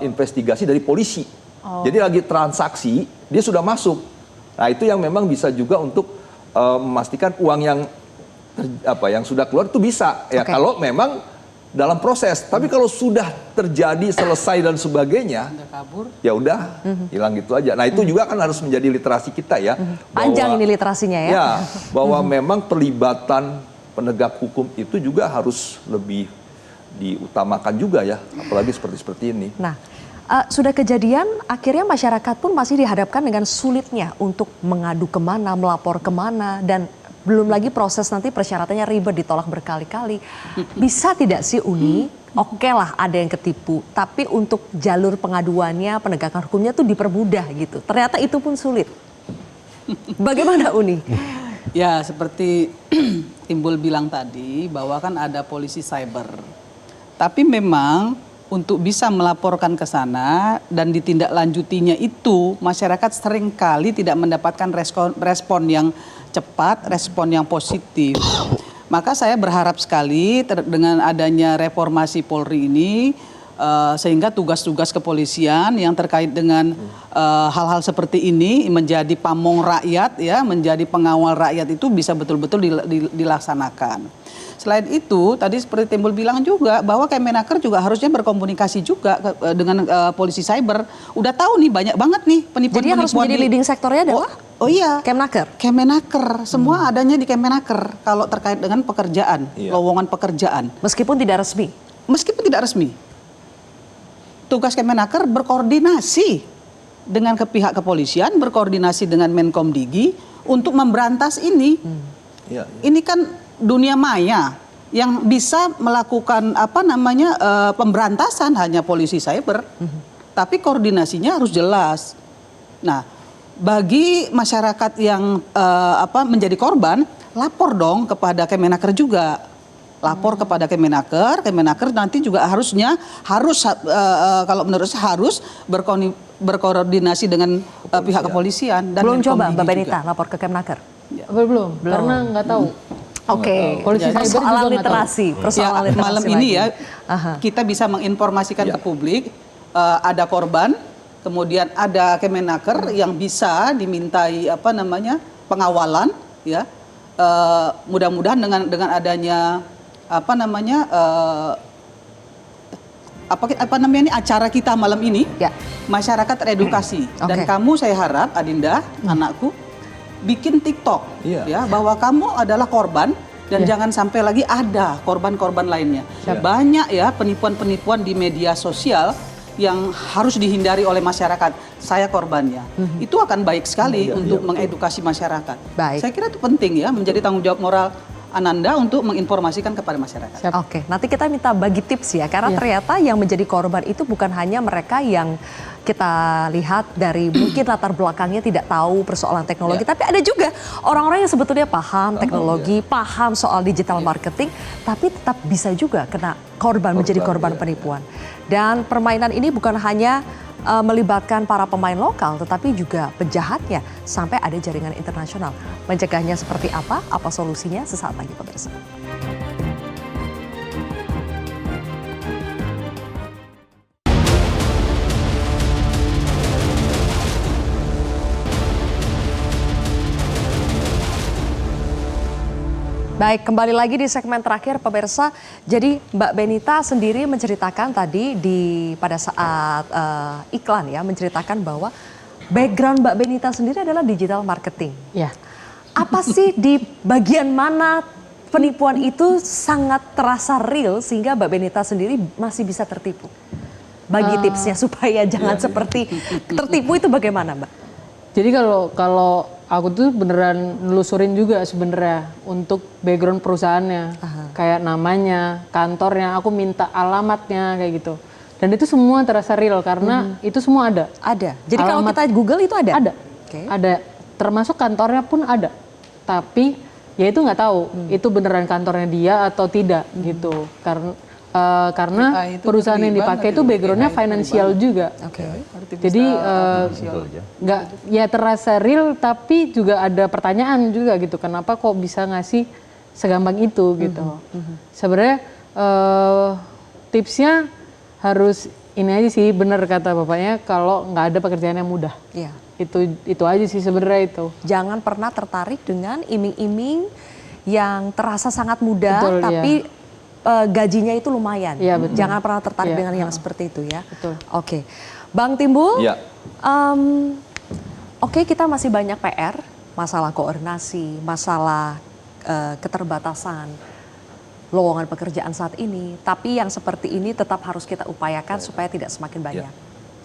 investigasi dari polisi. Jadi lagi transaksi dia sudah masuk. Nah itu yang memang bisa juga untuk memastikan uang yang sudah keluar itu bisa ya kalau memang dalam proses. Tapi kalau sudah terjadi selesai dan sebagainya, ya udah hilang gitu aja. Nah itu juga kan harus menjadi literasi kita ya. Panjang ini literasinya ya. Ya bahwa memang pelibatan penegak hukum itu juga harus lebih diutamakan juga ya, apalagi seperti ini. Nah sudah kejadian, akhirnya masyarakat pun masih dihadapkan dengan sulitnya untuk mengadu kemana, melapor kemana, dan belum lagi proses nanti persyaratannya ribet, ditolak berkali-kali. Bisa tidak sih Uni, oke lah ada yang ketipu, tapi untuk jalur pengaduannya, penegakan hukumnya tuh dipermudah gitu. Ternyata itu pun sulit. Bagaimana Uni? Ya seperti Timbul bilang tadi bahwa kan ada polisi cyber. Tapi memang untuk bisa melaporkan ke sana dan ditindaklanjutinya itu masyarakat seringkali tidak mendapatkan respon yang cepat, respon yang positif. Maka saya berharap sekali dengan adanya reformasi Polri ini Sehingga tugas-tugas kepolisian yang terkait dengan hal-hal seperti ini menjadi pamong rakyat ya, menjadi pengawal rakyat itu bisa betul-betul dilaksanakan. Selain itu, tadi seperti Timbul bilang juga bahwa Kemenaker juga harusnya berkomunikasi juga dengan polisi cyber. Udah tahu nih banyak banget nih penipuan-penipuan. Jadi yang harus menjadi leading sektornya adalah Oh iya, Kemenaker. Kemenaker, semua adanya di Kemenaker kalau terkait dengan pekerjaan, lowongan pekerjaan. Meskipun tidak resmi. Meskipun tidak resmi. Tugas Kemenaker berkoordinasi dengan pihak kepolisian, berkoordinasi dengan Menkomdigi untuk memberantas ini. Iya. Ini kan dunia maya yang bisa melakukan pemberantasan hanya polisi cyber, tapi koordinasinya harus jelas. Nah, bagi masyarakat yang menjadi korban, lapor dong kepada Kemenaker juga. Lapor kepada Kemenaker nanti juga harus kalau menurut saya harus berkoordinasi dengan pihak kepolisian dan Belum coba Mbak Menkomdigi Benita juga. lapor ke Kemenaker? Belum, karena nggak tahu. Oke, Polisi cyber juga persoalan nggak literasi, persoalan literasi malam ini lagi. ya kita bisa menginformasikan ke publik ada korban, kemudian ada Kemenaker yang bisa dimintai pengawalan ya. Mudah-mudahan dengan adanya acara kita malam ini, masyarakat teredukasi. Dan kamu saya harap Adinda, anakku, bikin TikTok ya bahwa kamu adalah korban dan jangan sampai lagi ada korban-korban lainnya. Banyak ya penipuan-penipuan di media sosial yang harus dihindari oleh masyarakat. Saya korbannya. Itu akan baik sekali untuk mengedukasi masyarakat. Saya kira itu penting ya, menjadi tanggung jawab moral Ananda untuk menginformasikan kepada masyarakat. Oke, nanti kita minta bagi tips ya, karena ternyata yang menjadi korban itu bukan hanya mereka yang kita lihat dari mungkin latar belakangnya tidak tahu persoalan teknologi, tapi ada juga orang-orang yang sebetulnya paham teknologi, paham soal digital marketing, tapi tetap bisa juga kena menjadi korban penipuan. Dan permainan ini bukan hanya melibatkan para pemain lokal, tetapi juga penjahatnya sampai ada jaringan internasional. Mencegahnya seperti apa solusinya sesaat lagi pemirsa. Baik, kembali lagi di segmen terakhir pemirsa. Jadi Mbak Benita sendiri menceritakan tadi pada saat iklan ya, menceritakan bahwa background Mbak Benita sendiri adalah digital marketing. Ya. Apa sih di bagian mana penipuan itu sangat terasa real sehingga Mbak Benita sendiri masih bisa tertipu? Bagi tipsnya supaya jangan seperti tertipu itu bagaimana Mbak? Jadi kalau aku tuh beneran nelusurin juga sebenarnya untuk background perusahaannya, kayak namanya, kantornya, aku minta alamatnya kayak gitu. Dan itu semua terasa real karena itu semua ada. Ada. Jadi kalau kita Google itu ada? Ada. Ada. Termasuk kantornya pun ada. Tapi ya itu nggak tahu itu beneran kantornya dia atau tidak gitu. Karena perusahaan yang dipakai itu backgroundnya financial juga. Jadi nggak ya terasa real, tapi juga ada pertanyaan juga gitu. Kenapa kok bisa ngasih segampang itu gitu? Sebenarnya tipsnya harus ini aja sih, benar kata bapaknya, kalau nggak ada pekerjaan yang mudah. Iya. Itu aja sih sebenarnya itu. Jangan pernah tertarik dengan iming-iming yang terasa sangat mudah, Betul, tapi gajinya itu lumayan. Iya, betul. Jangan pernah tertarik Iya, dengan yang seperti itu ya. Betul. Oke, Bang Timbul. Ya. Oke, kita masih banyak PR, masalah koordinasi, masalah keterbatasan lowongan pekerjaan saat ini. Tapi yang seperti ini tetap harus kita upayakan supaya tidak semakin banyak.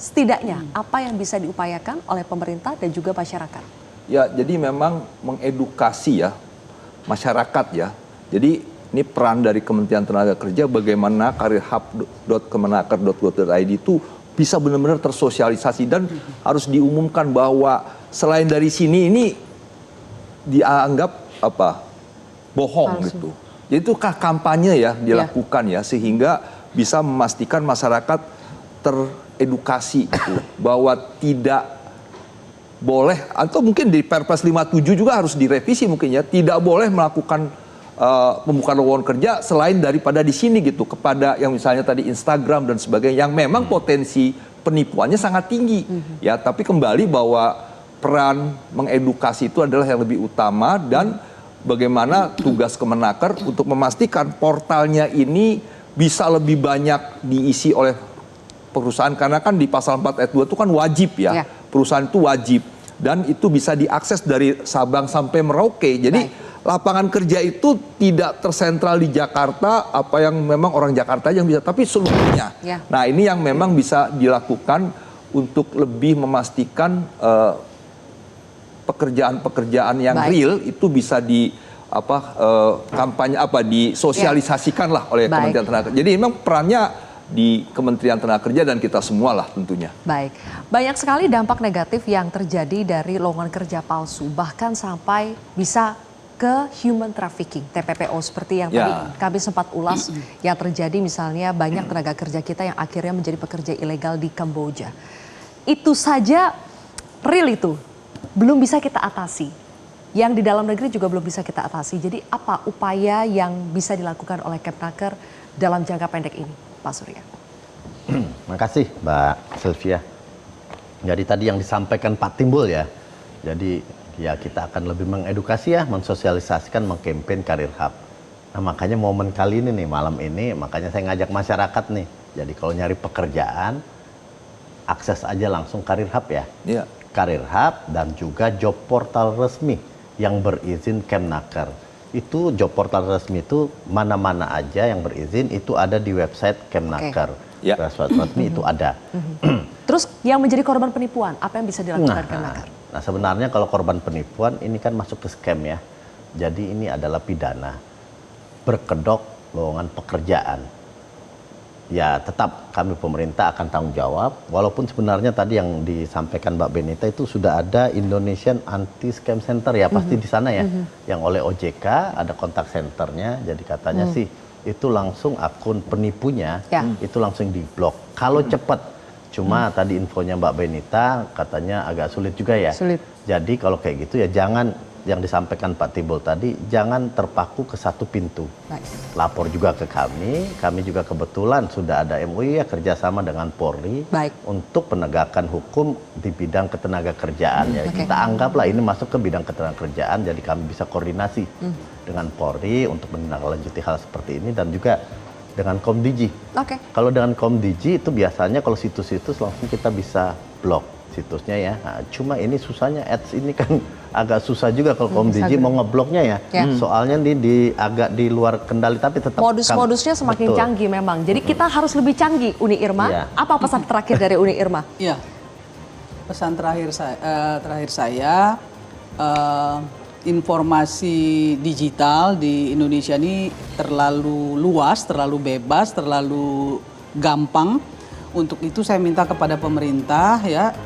Setidaknya apa yang bisa diupayakan oleh pemerintah dan juga masyarakat? Ya, jadi memang mengedukasi ya masyarakat ya. Jadi ini peran dari Kementerian Tenaga Kerja bagaimana karirhub.kemenaker.go.id itu bisa benar-benar tersosialisasi dan harus diumumkan bahwa selain dari sini ini dianggap bohong gitu. Jadi itu kampanye ya dilakukan ya sehingga bisa memastikan masyarakat teredukasi gitu, bahwa tidak boleh, atau mungkin di Perpres 57 juga harus direvisi mungkin ya, tidak boleh melakukan pembukaan lowongan kerja selain daripada di sini gitu, kepada yang misalnya tadi Instagram dan sebagainya yang memang potensi penipuannya sangat tinggi. Ya, tapi kembali bahwa peran mengedukasi itu adalah yang lebih utama, dan bagaimana tugas Kemenaker untuk memastikan portalnya ini bisa lebih banyak diisi oleh perusahaan, karena kan di pasal 4 ayat 2 itu kan wajib ya. Perusahaan itu wajib dan itu bisa diakses dari Sabang sampai Merauke. Jadi lapangan kerja itu tidak tersentral di Jakarta, apa yang memang orang Jakarta yang bisa, tapi seluruhnya. Nah, ini yang memang bisa dilakukan untuk lebih memastikan pekerjaan-pekerjaan yang real itu bisa di kampanye disosialisasikan lah oleh Kementerian Tenaga Kerja. Jadi memang perannya di Kementerian Tenaga Kerja dan kita semua lah tentunya. Baik, banyak sekali dampak negatif yang terjadi dari lowongan kerja palsu, bahkan sampai bisa ke human trafficking, TPPO, seperti yang tadi kami sempat ulas yang terjadi, misalnya banyak tenaga kerja kita yang akhirnya menjadi pekerja ilegal di Kamboja. Itu saja real itu belum bisa kita atasi. Yang di dalam negeri juga belum bisa kita atasi. Jadi apa upaya yang bisa dilakukan oleh Kemnaker dalam jangka pendek ini, Pak Surya? Makasih Mbak Sylvia. Jadi tadi yang disampaikan Pak Timbul ya. Jadi ya kita akan lebih mengedukasi ya, mensosialisasikan, mengkampanye Karir Hub. Nah makanya momen kali ini nih, malam ini, makanya saya ngajak masyarakat nih. Jadi kalau nyari pekerjaan, akses aja langsung Karir Hub ya. Karir Hub dan juga job portal resmi yang berizin Kemnaker. Itu job portal resmi itu mana-mana aja yang berizin itu ada di website Kemnaker. Website resmi itu ada. Terus yang menjadi korban penipuan, apa yang bisa dilakukan Kemnaker? Nah sebenarnya kalau korban penipuan ini kan masuk ke scam ya. Jadi ini adalah pidana. Berkedok lowongan pekerjaan. Ya tetap kami pemerintah akan tanggung jawab, walaupun sebenarnya tadi yang disampaikan Mbak Benita itu sudah ada Indonesian Anti Scam Center ya, pasti di sana ya, yang oleh OJK ada kontak centernya, jadi katanya sih itu langsung akun penipunya itu langsung diblok. Kalau cepat, cuma tadi infonya Mbak Benita katanya agak sulit juga ya. Jadi kalau kayak gitu ya jangan, yang disampaikan Pak Timbul tadi, jangan terpaku ke satu pintu. Lapor juga ke kami juga kebetulan sudah ada MOU ya kerjasama dengan Polri untuk penegakan hukum di bidang ketenaga kerjaan ya. Kita anggaplah ini masuk ke bidang ketenaga kerjaan, jadi kami bisa koordinasi dengan Polri untuk menindaklanjuti hal seperti ini, dan juga dengan Komdiji. Kalau dengan Komdiji itu biasanya kalau situs-situs langsung kita bisa blok situsnya ya. Nah, cuma ini susahnya ads ini kan agak susah juga kalau Komdiji mau ngebloknya ya. Soalnya agak di luar kendali, tapi tetap modus-modusnya semakin canggih memang. Jadi kita harus lebih canggih, Uni Irma. Apa pesan terakhir dari Uni Irma? Ya, pesan terakhir saya informasi digital di Indonesia ini terlalu luas, terlalu bebas, terlalu gampang. Untuk itu saya minta kepada pemerintah ya,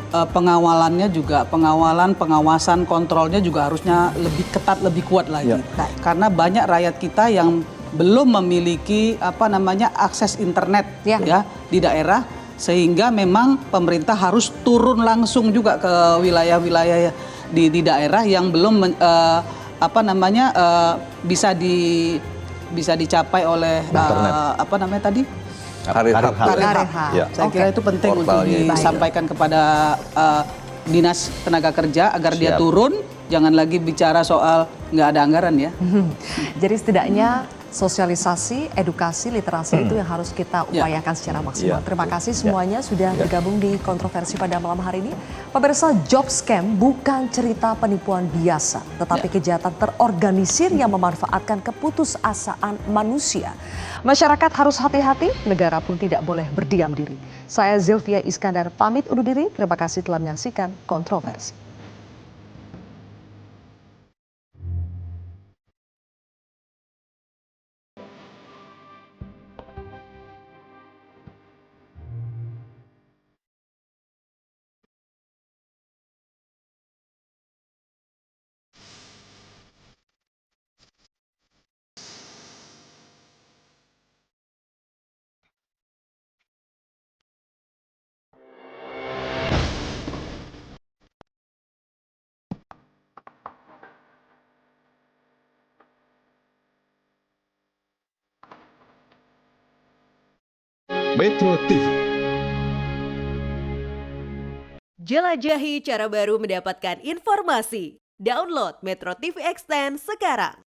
pengawalannya juga, pengawasan, kontrolnya juga harusnya lebih ketat, lebih kuat lagi. Karena banyak rakyat kita yang belum memiliki akses internet ya di daerah, sehingga memang pemerintah harus turun langsung juga ke wilayah-wilayah di daerah yang belum bisa dicapai oleh Karir Hub. Saya kira itu penting untuk disampaikan kepada Dinas Tenaga Kerja agar dia turun, jangan lagi bicara soal nggak ada anggaran ya. Jadi setidaknya sosialisasi, edukasi, literasi itu yang harus kita upayakan secara maksimal. Terima kasih semuanya sudah bergabung di kontroversi pada malam hari ini. Pemirsa, job scam bukan cerita penipuan biasa, tetapi kejahatan terorganisir yang memanfaatkan keputusasaan manusia. Masyarakat harus hati-hati, negara pun tidak boleh berdiam diri. Saya Zylvia Iskandar pamit undur diri. Terima kasih telah menyaksikan kontroversi. Metro TV. Jelajahi cara baru mendapatkan informasi. Download Metro TV Extend sekarang.